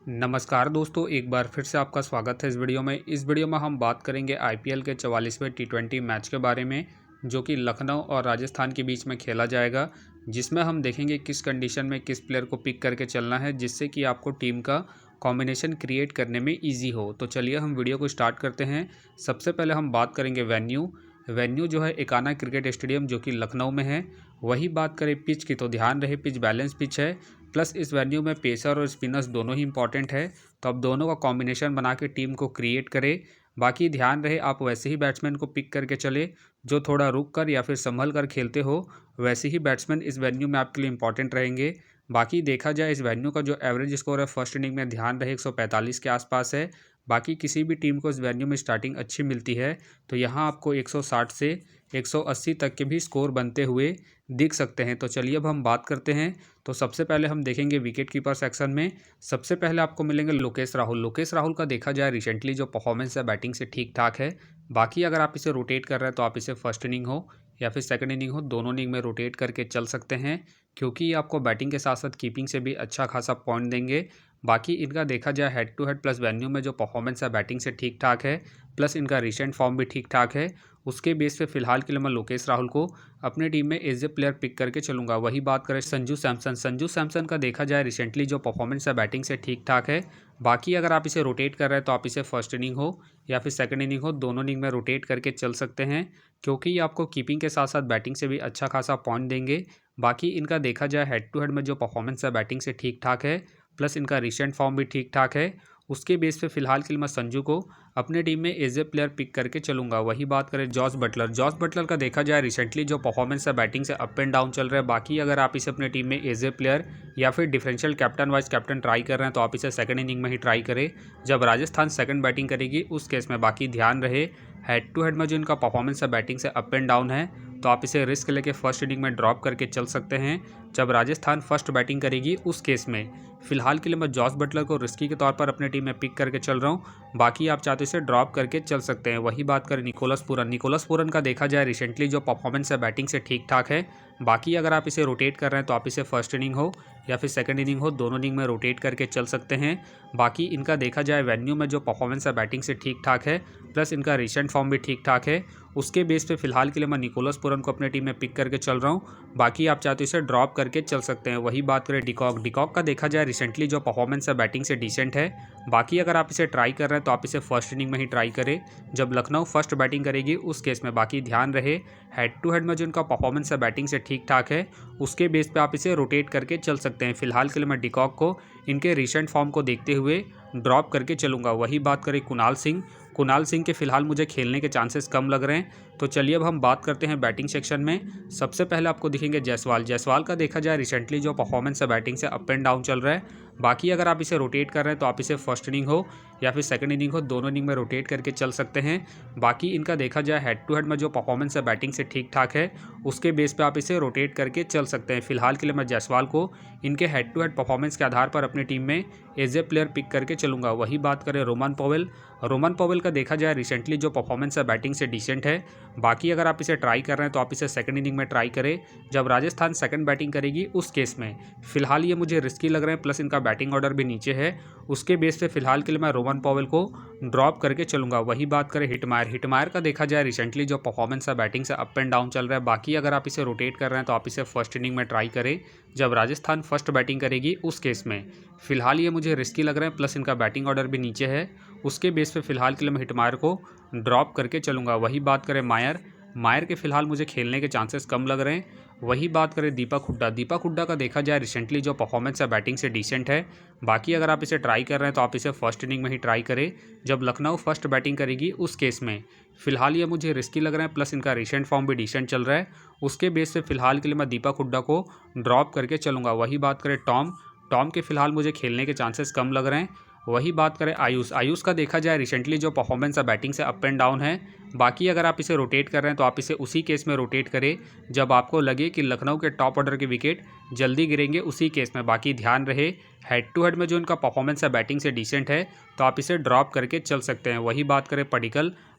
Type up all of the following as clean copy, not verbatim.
नमस्कार दोस्तों, एक बार फिर से आपका स्वागत है इस वीडियो में। इस वीडियो में हम बात करेंगे आईपीएल के 44वें टी20 मैच के बारे में, जो कि लखनऊ और राजस्थान के बीच में खेला जाएगा, जिसमें हम देखेंगे किस कंडीशन में किस प्लेयर को पिक करके चलना है, जिससे कि आपको टीम का कॉम्बिनेशन क्रिएट करने में ईजी हो। तो चलिए हम वीडियो को स्टार्ट करते हैं। सबसे पहले हम बात करेंगे वेन्यू जो है एकाना क्रिकेट स्टेडियम, जो कि लखनऊ में है। वही बात करें पिच की, तो ध्यान रहे पिच बैलेंस पिच है, प्लस इस वेन्यू में पेसर और स्पिनर्स दोनों ही इंपॉर्टेंट है। तो अब दोनों का कॉम्बिनेशन बना के टीम को क्रिएट करें। बाकी ध्यान रहे आप वैसे ही बैट्समैन को पिक करके चले जो थोड़ा रुक कर या फिर संभल कर खेलते हो। वैसे ही बैट्समैन इस वेन्यू में आपके लिए इंपॉर्टेंट रहेंगे। बाकी देखा जाए इस वेन्यू का जो एवरेज स्कोर है फर्स्ट इनिंग में, ध्यान रहे 145 के आसपास है। बाकी किसी भी टीम को इस वेन्यू में स्टार्टिंग अच्छी मिलती है, तो यहाँ आपको 160 से 180 तक के भी स्कोर बनते हुए दिख सकते हैं। तो चलिए अब हम बात करते हैं। तो सबसे पहले हम देखेंगे विकेट कीपर सेक्शन में। सबसे पहले आपको मिलेंगे लोकेश राहुल। लोकेश राहुल का देखा जाए रिसेंटली जो परफॉर्मेंस है बैटिंग से ठीक ठाक है। बाकी अगर आप इसे रोटेट कर रहे हैं तो आप इसे फर्स्ट इनिंग हो या फिर सेकंड इनिंग हो, दोनों इनिंग में रोटेट करके चल सकते हैं, क्योंकि ये आपको बैटिंग के साथ साथ कीपिंग से भी अच्छा खासा पॉइंट देंगे। बाकी इनका देखा जाए head to head plus venue में जो परफॉर्मेंस है बैटिंग से ठीक ठाक है, प्लस इनका रिसेंट फॉर्म भी ठीक ठाक है। उसके बेस पे फिलहाल के लिए मैं लोकेश राहुल को अपने टीम में एज ए प्लेयर पिक करके चलूंगा। वही बात करें संजू सैमसन का देखा जाए रिसेंटली जो परफॉर्मेंस है बैटिंग से ठीक ठाक है। बाकी अगर आप इसे रोटेट कर रहे हैं तो आप इसे फर्स्ट इनिंग हो या फिर सेकंड इनिंग हो, दोनों इनिंग में रोटेट करके चल सकते हैं, क्योंकि ये आपको कीपिंग के साथ साथ बैटिंग से भी अच्छा खासा पॉइंट देंगे। बाकी इनका देखा जाए हेड टू हेड में जो परफॉर्मेंस है बैटिंग से ठीक ठाक है, प्लस इनका रिसेंट फॉर्म भी ठीक ठाक है। उसके बेस पे फिलहाल के लिए मैं संजू को अपने टीम में एज ए प्लेयर पिक करके चलूंगा। वही बात करें जॉस बटलर का देखा जाए रिसेंटली जो परफॉर्मेंस है बैटिंग से अप एंड डाउन चल रहा है। बाकी अगर आप इसे अपने टीम में एज ए प्लेयर या फिर differential captain vice captain try कर रहे हैं तो आप इसे सेकंड इनिंग में ही ट्राई करें जब राजस्थान सेकंड बैटिंग करेगी उस केस में। बाकी ध्यान रहे हेड टू हेड में जो इनका परफॉर्मेंस है बैटिंग से अप एंड डाउन है, तो आप इसे रिस्क लेके फर्स्ट इनिंग में ड्रॉप करके चल सकते हैं जब राजस्थान फर्स्ट बैटिंग करेगी उस केस में। फिलहाल के लिए मैं जॉस बटलर को रिस्की के तौर पर अपने टीम में पिक करके चल रहा हूँ। बाकी आप चाहते इसे ड्रॉप करके चल सकते हैं। वही बात करें निकोलस पूरन का देखा जाए रिसेंटली जो परफॉर्मेंस है बैटिंग से ठीक ठाक है। बाकी अगर आप इसे रोटेट कर रहे हैं तो आप इसे फर्स्ट इनिंग हो या फिर सेकंड इनिंग हो, दोनों इनिंग में रोटेट करके चल सकते हैं। बाकी इनका देखा जाए वेन्यू में जो परफॉर्मेंस है बैटिंग से ठीक ठाक है, प्लस इनका रिसेंट फॉर्म भी ठीक ठाक है। उसके बेस पे फिलहाल के लिए मैं निकोलस पूरन को अपने टीम में पिक करके चल रहा हूँ। बाकी आप चाहते इसे ड्रॉप करके चल सकते हैं। वही बात करें डिकॉक का देखा जाए रिसेंटली जो परफॉर्मेंस है बैटिंग से डिसेंट है। बाकी अगर आप इसे ट्राई कर रहे हैं तो आप इसे फर्स्ट इनिंग में ही ट्राई करें जब लखनऊ फर्स्ट बैटिंग करेगी उस केस में। बाकी ध्यान रहे हेड टू हेड में जो इनका परफॉर्मेंस है बैटिंग से ठीक ठाक है, उसके बेस पे आप इसे रोटेट करके चल सकते हैं। फिलहाल के लिए मैं डिकॉक को इनके रिसेंट फॉर्म को देखते हुए ड्रॉप करके चलूंगा। वही बात करें कुणाल सिंह के फिलहाल मुझे खेलने के चांसेस कम लग रहे हैं। तो चलिए अब हम बात करते हैं बैटिंग सेक्शन में। सबसे पहले आपको दिखेंगे जायसवाल का देखा जाए रिसेंटली जो परफॉर्मेंस है बैटिंग से अप एंड डाउन चल रहा है। बाकी अगर आप इसे रोटेट कर रहे हैं तो आप इसे फर्स्ट इनिंग हो या फिर सेकंड इनिंग हो, दोनों इनिंग में रोटेट करके चल सकते हैं। बाकी इनका देखा जाए हेड टू हेड में जो परफॉर्मेंस है बैटिंग से ठीक ठाक है, उसके बेस पे आप इसे रोटेट करके चल सकते हैं। फिलहाल के लिए मैं जायसवाल को इनके हेड टू हेड परफॉर्मेंस के आधार पर अपनी टीम में एज ए प्लेयर पिक करके चलूंगा। वही बात करें रोमन पॉवेल का देखा जाए रिसेंटली जो परफॉर्मेंस है बैटिंग से डिसेंट है। बाकी अगर आप इसे ट्राई कर रहे हैं तो आप इसे सेकंड इनिंग में ट्राई करें जब राजस्थान सेकंड बैटिंग करेगी उस केस में। फिलहाल ये मुझे रिस्की लग रहे हैं, प्लस इनका बैटिंग ऑर्डर भी नीचे है। उसके बेस पे फिलहाल के लिए मैं रोमन पॉवेल को ड्रॉप करके चलूंगा। वही बात करें हिटमायर का देखा जाए रिसेंटली जो परफॉर्मेंस है बैटिंग से अप एंड डाउन चल रहा है। बाकी अगर आप इसे रोटेट कर रहे हैं तो आप इसे फर्स्ट इनिंग में ट्राई करें जब राजस्थान फर्स्ट बैटिंग करेगी उस केस में। फिलहाल ये मुझे रिस्की लग रहे हैं, प्लस इनका बैटिंग ऑर्डर भी नीचे है। उसके बेस पे फिलहाल के लिए मैं हिटमायर को ड्रॉप करके चलूंगा। वही बात करें मायर के फिलहाल मुझे खेलने के चांसेस कम लग रहे हैं। वही बात करें दीपक हुड्डा का देखा जाए रिसेंटली जो परफॉर्मेंस है बैटिंग से डिसेंट है। बाकी अगर आप इसे ट्राई कर रहे हैं तो आप इसे फर्स्ट इनिंग में ही ट्राई करें जब लखनऊ फर्स्ट बैटिंग करेगी उस केस में। फिलहाल ये मुझे रिस्की लग रहे हैं, प्लस इनका रिसेंट फॉर्म भी डिसेंट चल रहा है। उसके बेस पे फिलहाल के लिए मैं दीपक हुड्डा को ड्रॉप करके चलूंगा। वही बात करें टॉम के फिलहाल मुझे खेलने के चांसेस कम लग रहे हैं। वही बात करें आयुष का देखा जाए रिसेंटली जो परफॉर्मेंस है बैटिंग से अप एंड डाउन है। बाकी अगर आप इसे रोटेट कर रहे हैं तो आप इसे उसी केस में रोटेट करें जब आपको लगे कि लखनऊ के टॉप ऑर्डर के विकेट जल्दी गिरेंगे उसी केस में। बाकी ध्यान रहे हेड टू हेड में जो इनका परफॉर्मेंस है बैटिंग से डिसेंट है, तो आप इसे ड्रॉप करके चल सकते हैं। वही बात करें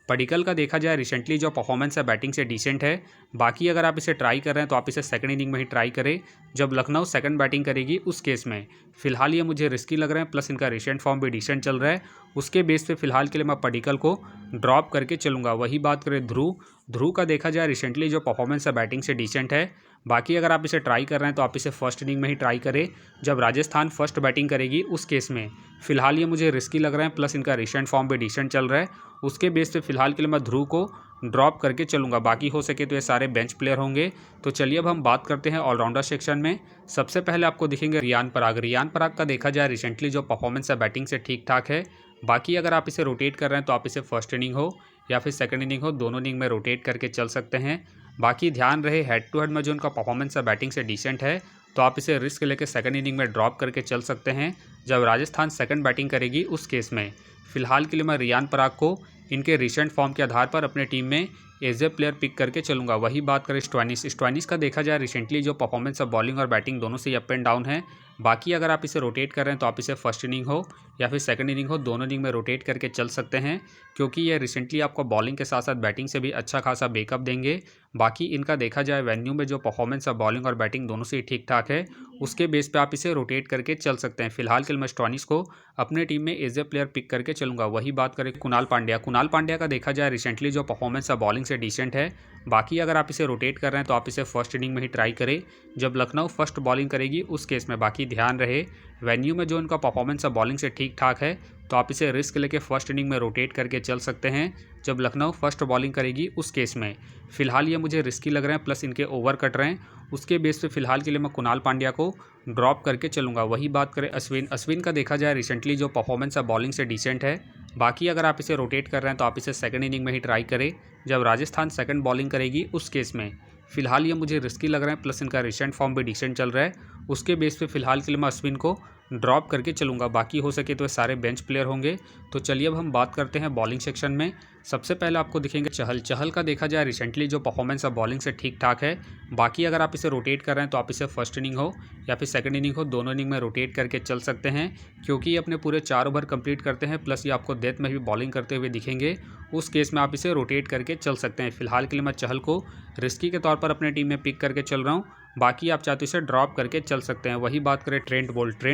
पडिक्कल का देखा जाए रिसेंटली जो परफॉर्मेंस है बैटिंग से डिसेंट है। बाकी अगर आप इसे ट्राई कर रहे हैं तो आप इसे सेकंड इनिंग में ही ट्राई करें जब लखनऊ सेकंड बैटिंग करेगी उस केस में। फिलहाल ये मुझे रिस्की लग रहे हैं, प्लस इनका रिसेंट फॉर्म भी डिसेंट चल रहा है। उसके बेस पे फिलहाल के लिए मैं पडिक्कल को ड्रॉप करके चलूँगा। वही बात करें ध्रुव का देखा जाए रिसेंटली जो परफॉर्मेंस है बैटिंग से डिसेंट है। बाकी अगर आप इसे ट्राई कर रहे हैं तो आप इसे फर्स्ट इनिंग में ही ट्राई करें जब राजस्थान फर्स्ट बैटिंग करेगी उस केस में। फिलहाल ये मुझे रिस्की लग रहे हैं, प्लस इनका रिसेंट फॉर्म भी डिसेंट चल रहा है। उसके बेस पे फिलहाल के लिए मैं ध्रुव को ड्रॉप करके चलूँगा। बाकी हो सके तो ये सारे बेंच प्लेयर होंगे। तो चलिए अब हम बात करते हैं ऑलराउंडर सेक्शन में। सबसे पहले आपको दिखेंगे रियान पराग का देखा जाए रिसेंटली जो परफॉर्मेंस है बैटिंग से ठीक ठाक है। बाकी अगर आप इसे रोटेट कर रहे हैं तो आप इसे फर्स्ट इनिंग हो या फिर सेकंड इनिंग हो, दोनों इनिंग में रोटेट करके चल सकते हैं। बाकी ध्यान रहे हेड टू हेड में जो उनका परफॉर्मेंस है बैटिंग से डिसेंट है, तो आप इसे रिस्क लेकर सेकंड इनिंग में ड्रॉप करके चल सकते हैं जब राजस्थान सेकंड बैटिंग करेगी उस केस में। फिलहाल के लिए मैं रियान पराग को इनके रिसेंट फॉर्म के आधार पर अपने टीम में एज ए प्लेयर पिक करके चलूँगा। वही बात करें स्टोइनिस का देखा जाए रिसेंटली जो परफॉर्मेंस है बॉलिंग और बैटिंग दोनों से अप एंड डाउन है। बाकी अगर आप इसे रोटेट कर रहे हैं तो आप इसे फर्स्ट इनिंग हो या फिर सेकंड इनिंग हो, दोनों इनिंग में रोटेट करके चल सकते हैं, क्योंकि ये रिसेंटली आपको बॉलिंग के साथ साथ बैटिंग से भी अच्छा खासा बैकअप देंगे। बाकी इनका देखा जाए वेन्यू में जो परफॉर्मेंस है बॉलिंग और बैटिंग दोनों से ठीक ठाक है, उसके बेस पे आप इसे रोटेट करके चल सकते हैं। फिलहाल के लिए मैं स्टोइनिस को अपने टीम में एज ए प्लेयर पिक करके चलूँगा। वही बात करें कुणाल पांड्या का देखा जाए रिसेंटली जो परफॉर्मेंस है बॉलिंग से डिसेंट है। बाकी अगर आप इसे रोटेट कर रहे हैं तो आप इसे फर्स्ट इनिंग में ही ट्राई करें जब लखनऊ फर्स्ट बॉलिंग करेगी उस केस में। बाकी ध्यान रहे वेन्यू में जो उनका परफॉर्मेंस है बॉलिंग से ठीक ठाक है, तो आप इसे रिस्क लेके फर्स्ट इनिंग में रोटेट करके चल सकते हैं जब लखनऊ फर्स्ट बॉलिंग करेगी उस केस में। फिलहाल ये मुझे रिस्की लग रहे हैं, प्लस इनके ओवर कट रहे हैं। उसके बेस पे फिलहाल के लिए मैं कुणाल पांड्या को ड्रॉप करके चलूँगा। वही बात करें अश्विन का देखा जाए रिसेंटली जो परफॉर्मेंस है बॉलिंग से डिसेंट है। बाकी अगर आप इसे रोटेट कर रहे हैं तो आप इसे सेकंड इनिंग में ही ट्राई करें जब राजस्थान सेकंड बॉलिंग करेगी उस केस में। फिलहाल ये मुझे रिस्की लग रहे हैं, प्लस इनका रिसेंट फॉर्म भी डिसेंट चल रहा है। उसके बेस पे फिलहाल के लिए मैं अश्विन को ड्रॉप करके चलूँगा। बाकी हो सके तो सारे बेंच प्लेयर होंगे। तो चलिए अब हम बात करते हैं बॉलिंग सेक्शन में। सबसे पहले आपको दिखेंगे चहल का देखा जाए रिसेंटली जो परफॉर्मेंस है बॉलिंग से ठीक ठाक है। बाकी अगर आप इसे रोटेट कर रहे हैं तो आप इसे फर्स्ट इनिंग हो या फिर सेकंड इनिंग हो, दोनों इनिंग में रोटेट करके चल सकते हैं, क्योंकि ये अपने पूरे 4 ओवर कंप्लीट करते हैं, प्लस ये आपको डेथ में भी बॉलिंग करते हुए दिखेंगे। उस केस में आप इसे रोटेट करके चल सकते हैं। फिलहाल के लिए मैं चहल को रिस्की के तौर पर अपने टीम में पिक करके चल रहा हूँ। बाकी आप चाहते इसे ड्रॉप करके चल सकते हैं। वही बात करें ट्रेंट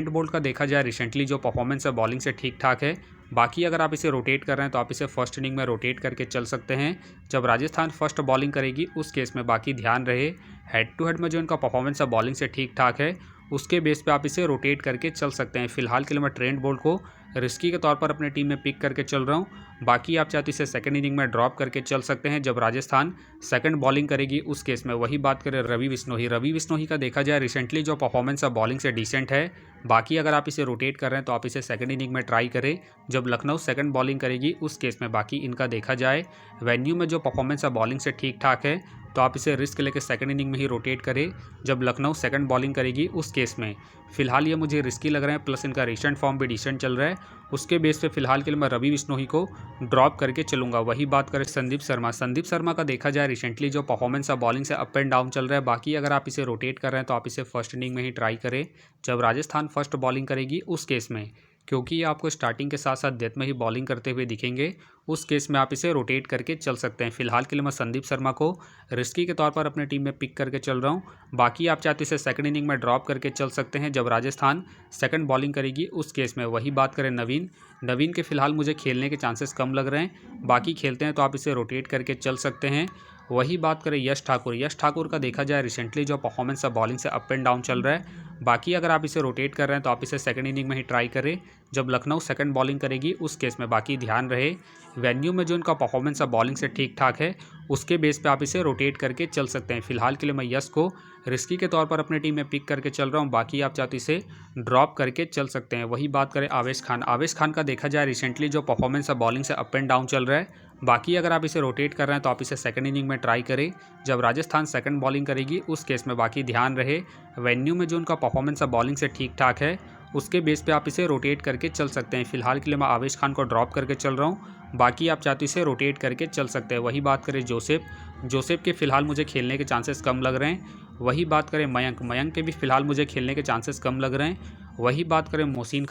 बोल्ट का देखा जाए रिसेंटली जो परफॉर्मेंस है बॉलिंग से ठीक ठाक है। बाकी अगर आप इसे रोटेट कर रहे हैं तो आप इसे फर्स्ट इनिंग में रोटेट करके चल सकते हैं जब राजस्थान फर्स्ट बॉलिंग करेगी उस केस में। बाकी ध्यान रहे हेड टू हेड में जो इनका परफॉर्मेंस है बॉलिंग से ठीक ठाक है, उसके बेस पे आप इसे रोटेट करके चल सकते हैं। फिलहाल के लिए मैं ट्रेंट बोल्ट को रिस्की के तौर पर अपने टीम में पिक करके चल रहा हूँ। बाकी आप चाहते इसे सेकंड इनिंग में ड्रॉप करके चल सकते हैं जब राजस्थान सेकंड बॉलिंग करेगी उस केस में। वही बात करें रवि बिश्नोई का देखा जाए रिसेंटली जो परफॉर्मेंस है बॉलिंग से डिसेंट है। बाकी अगर आप इसे रोटेट कर रहे हैं तो आप इसे सेकंड इनिंग में ट्राई करें जब लखनऊ सेकंड बॉलिंग करेगी उस केस में। बाकी इनका देखा जाए वेन्यू में जो परफॉर्मेंस है बॉलिंग से ठीक ठाक है, तो आप इसे रिस्क लेकर सेकंड इनिंग में ही रोटेट करें जब लखनऊ सेकंड बॉलिंग करेगी उस केस में। फिलहाल ये मुझे रिस्की लग रहे हैं, प्लस इनका रिसेंट फॉर्म भी डिसेंट चल रहा है। उसके बेस पे फिलहाल के लिए मैं रवि बिश्नोई को ड्रॉप करके चलूँगा। वही बात करें संदीप शर्मा का देखा जाए रिसेंटली जो परफॉर्मेंस है बॉलिंग से अप एंड डाउन चल रहा है। बाकी अगर आप इसे रोटेट कर रहे हैं तो आप इसे फर्स्ट इनिंग में ही ट्राई करें जब राजस्थान फर्स्ट बॉलिंग करेगी उस केस में, क्योंकि ये आपको स्टार्टिंग के साथ साथ डेथ में ही बॉलिंग करते हुए दिखेंगे। उस केस में आप इसे रोटेट करके चल सकते हैं। फिलहाल के लिए मैं संदीप शर्मा को रिस्की के तौर पर अपने टीम में पिक करके चल रहा हूँ। बाकी आप चाहते इसे सेकंड इनिंग में ड्रॉप करके चल सकते हैं जब राजस्थान सेकंड बॉलिंग करेगी उस केस में। वही बात करें नवीन के फिलहाल मुझे खेलने के चांसेस कम लग रहे हैं। बाकी खेलते हैं तो आप इसे रोटेट करके चल सकते हैं। वही बात करें यश ठाकुर का देखा जाए रिसेंटली जो परफॉर्मेंस है बॉलिंग से अप एंड डाउन चल रहा है। बाकी अगर आप इसे रोटेट कर रहे हैं तो आप इसे सेकंड इनिंग में ही ट्राई करें जब लखनऊ सेकंड बॉलिंग करेगी उस केस में। बाकी ध्यान रहे वेन्यू में जो इनका परफॉर्मेंस है बॉलिंग से ठीक ठाक है, उसके बेस पे आप इसे रोटेट करके चल सकते हैं। फिलहाल के लिए मैं यश को रिस्की के तौर पर अपने टीम में पिक करके चल रहा हूँ। बाकी आप चाहते इसे ड्रॉप करके चल सकते हैं। वही बात करें आवेश खान का देखा जाए रिसेंटली जो परफॉर्मेंस है बॉलिंग से अप एंड डाउन चल रहा है। बाकी अगर आप इसे रोटेट कर रहे हैं तो आप इसे सेकंड इनिंग में ट्राई करें जब राजस्थान सेकंड बॉलिंग करेगी उस केस में। बाकी ध्यान रहे वेन्यू में जो उनका परफॉर्मेंस है बॉलिंग से ठीक ठाक है, उसके बेस पे आप इसे रोटेट करके चल सकते हैं। फिलहाल के लिए मैं आवेश खान को ड्रॉप करके चल रहा हूँ। बाकी आप चाहते इसे रोटेट करके चल सकते हैं। वही बात करें जोसेफ के फिलहाल मुझे खेलने के चांसेस कम लग रहे हैं। वही बात करें मयंक के भी फिलहाल मुझे खेलने के चांसेस कम लग रहे हैं। वही बात करें मोहसिन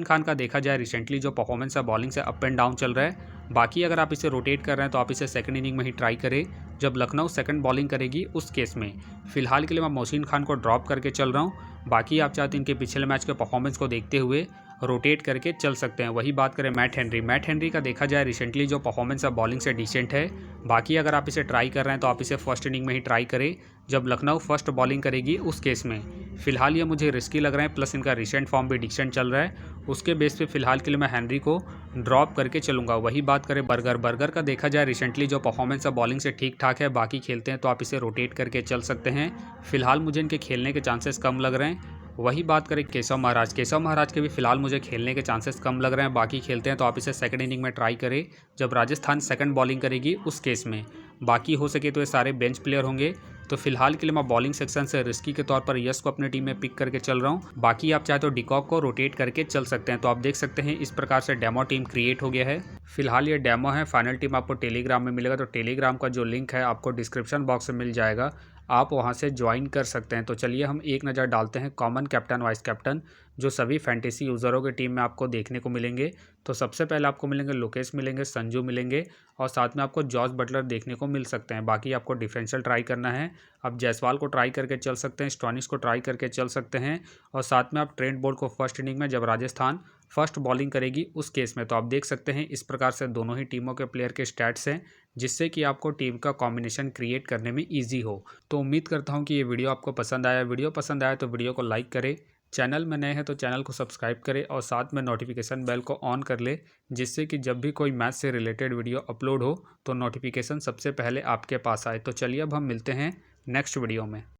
खान का देखा जाए रिसेंटली जो परफॉर्मेंस है बॉलिंग से अप एंड डाउन चल रहा है। बाकी अगर आप इसे रोटेट कर रहे हैं तो आप इसे सेकंड इनिंग में ही ट्राई करें जब लखनऊ सेकंड बॉलिंग करेगी उस केस में। फिलहाल के लिए मैं मोहसिन खान को ड्रॉप करके चल रहा हूँ। बाकी आप चाहते हैं इनके पिछले मैच के परफॉर्मेंस को देखते हुए रोटेट करके चल सकते हैं। वही बात करें मैट हेनरी का देखा जाए रिसेंटली जो परफॉर्मेंस है बॉलिंग से डिसेंट है। बाकी अगर आप इसे ट्राई कर रहे हैं तो आप इसे फर्स्ट इनिंग में ही ट्राई करें जब लखनऊ फर्स्ट बॉलिंग करेगी उस केस में। फिलहाल ये मुझे रिस्की लग रहे हैं, प्लस इनका रिसेंट फॉर्म भी डिसेंट चल रहा है। उसके बेस पे फिलहाल के लिए मैं हेनरी को ड्रॉप करके चलूँगा। वही बात करें बर्गर का देखा जाए रिसेंटली जो परफॉर्मेंस है बॉलिंग से ठीक ठाक है। बाकी खेलते हैं तो आप इसे रोटेट करके चल सकते हैं। फिलहाल मुझे इनके खेलने के चांसेस कम लग रहे हैं। वही बात करें केशव महाराज के भी फिलहाल मुझे खेलने के चांसेस कम लग रहे हैं। बाकी खेलते हैं तो आप इसे सेकंड इनिंग में ट्राई करें जब राजस्थान सेकंड बॉलिंग करेगी उस केस में। बाकी हो सके तो ये सारे बेंच प्लेयर होंगे। तो फिलहाल के लिए मैं बॉलिंग सेक्शन से रिस्की के तौर पर यस को अपनी टीम में पिक करके चल रहा हूँ। बाकी आप चाहे तो डिकॉक को रोटेट करके चल सकते हैं। तो आप देख सकते हैं इस प्रकार से डेमो टीम क्रिएट हो गया है। फिलहाल ये डेमो है, फाइनल टीम आपको टेलीग्राम में मिलेगा। तो टेलीग्राम का जो लिंक है आपको डिस्क्रिप्शन बॉक्स में मिल जाएगा, आप वहां से ज्वाइन कर सकते हैं। तो चलिए हम एक नज़र डालते हैं कॉमन कैप्टन वाइस कैप्टन जो सभी फैंटेसी यूज़रों की टीम में आपको देखने को मिलेंगे। तो सबसे पहले आपको मिलेंगे लोकेश मिलेंगे, संजू मिलेंगे और साथ में आपको जॉस बटलर देखने को मिल सकते हैं। बाकी आपको डिफरेंशियल ट्राई करना है, आप जायसवाल को ट्राई करके चल सकते हैं, स्टोनिस को ट्राई करके चल सकते हैं और साथ में आप ट्रेंट बोल्ट को फर्स्ट इनिंग में जब राजस्थान फर्स्ट बॉलिंग करेगी उस केस में। तो आप देख सकते हैं इस प्रकार से दोनों ही टीमों के प्लेयर के स्टैट्स हैं जिससे कि आपको टीम का कॉम्बिनेशन क्रिएट करने में ईजी हो। तो उम्मीद करता हूँ कि ये वीडियो आपको पसंद आया। वीडियो पसंद आया तो वीडियो को लाइक करें, चैनल में नए हैं तो चैनल को सब्सक्राइब करें और साथ में नोटिफिकेशन बेल को ऑन कर ले जिससे कि जब भी कोई मैच से रिलेटेड वीडियो अपलोड हो तो नोटिफिकेशन सबसे पहले आपके पास आए। तो चलिए अब हम मिलते हैं नेक्स्ट वीडियो में।